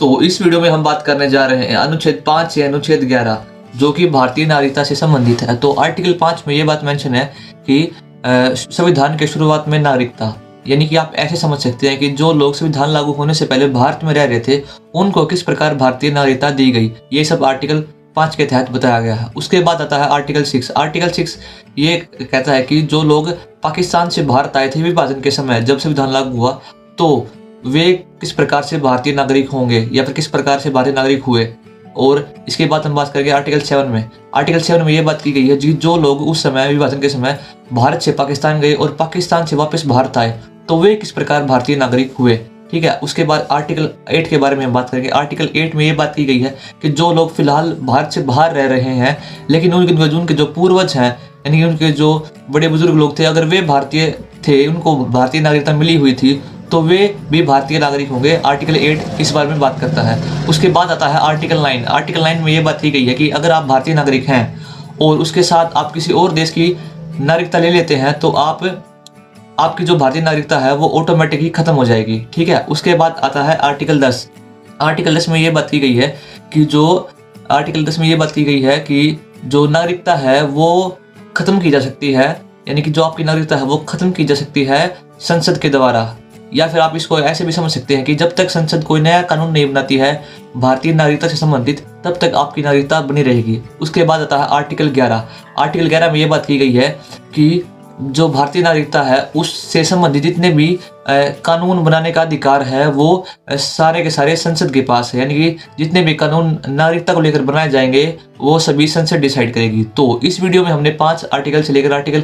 तो इस वीडियो में हम बात करने जा रहे हैं अनुच्छेद 5 या अनुच्छेद 11 जो कि भारतीय नागरिकता से संबंधित है। तो आर्टिकल 5 में ये बात मेंशन है कि संविधान के शुरुआत में नागरिकता, यानी कि आप ऐसे समझ सकते हैं कि जो लोग संविधान लागू होने से पहले भारत में रह रहे थे उनको किस प्रकार भारतीय नागरिकता दी गई, ये सब आर्टिकल 5 के तहत बताया गया है। उसके बाद आता है आर्टिकल 6। आर्टिकल 6 ये कहता है कि जो लोग पाकिस्तान से भारत आए थे विभाजन के समय जब संविधान लागू हुआ, तो वे किस प्रकार से भारतीय नागरिक होंगे या फिर किस प्रकार से भारतीय नागरिक हुए। और इसके बाद हम बात करेंगे आर्टिकल 7 में। आर्टिकल 7 में ये बात की गई है कि जो लोग उस समय विभाजन के समय भारत से पाकिस्तान गए और पाकिस्तान से वापस भारत आए तो वे किस प्रकार भारतीय नागरिक हुए। ठीक है। उसके बाद आर्टिकल 8 के बारे में हम बात करेंगे। आर्टिकल 8 में ये बात की गई है कि जो लोग फिलहाल भारत से बाहर रह रहे हैं लेकिन उनके जो पूर्वज हैं, यानी कि उनके जो बड़े बुजुर्ग लोग थे, अगर वे भारतीय थे, उनको भारतीय नागरिकता मिली हुई थी, तो वे भी भारतीय नागरिक होंगे। आर्टिकल 8 इस बारे में बात करता है। उसके बाद आता है आर्टिकल 9। आर्टिकल 9 में ये बात की गई है कि अगर आप भारतीय नागरिक हैं और उसके साथ आप किसी और देश की नागरिकता ले लेते हैं तो आपकी जो भारतीय नागरिकता है वो ऑटोमेटिक ही खत्म हो जाएगी। ठीक है। उसके बाद आता है आर्टिकल 10। आर्टिकल 10 में ये बात की गई है कि जो नागरिकता है वो खत्म की जा सकती है, यानी कि जो आपकी नागरिकता है वो खत्म की जा सकती है संसद के द्वारा, या फिर आप इसको ऐसे भी समझ सकते हैं कि जब तक संसद कोई नया कानून नहीं बनाती है भारतीय नागरिकता से संबंधित, तब तक आपकी नागरिकता बनी रहेगी। उसके बाद आता है आर्टिकल 11। आर्टिकल 11 में ये बात की गई है कि जो भारतीय नागरिकता है उससे संबंधित जितने भी कानून बनाने का अधिकार है वो सारे के सारे संसद के पास है, यानी कि जितने भी कानून नागरिकता को लेकर बनाए जाएंगे वो सभी संसद डिसाइड करेगी। तो इस वीडियो में हमने 5 आर्टिकल से लेकर आर्टिकल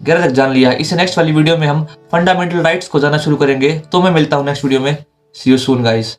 11 तक जान लिया। इस नेक्स्ट वाली वीडियो में हम फंडामेंटल राइट्स को जानना शुरू करेंगे। तो मैं मिलता हूँ नेक्स्ट वीडियो में। सी यू सून गाइस।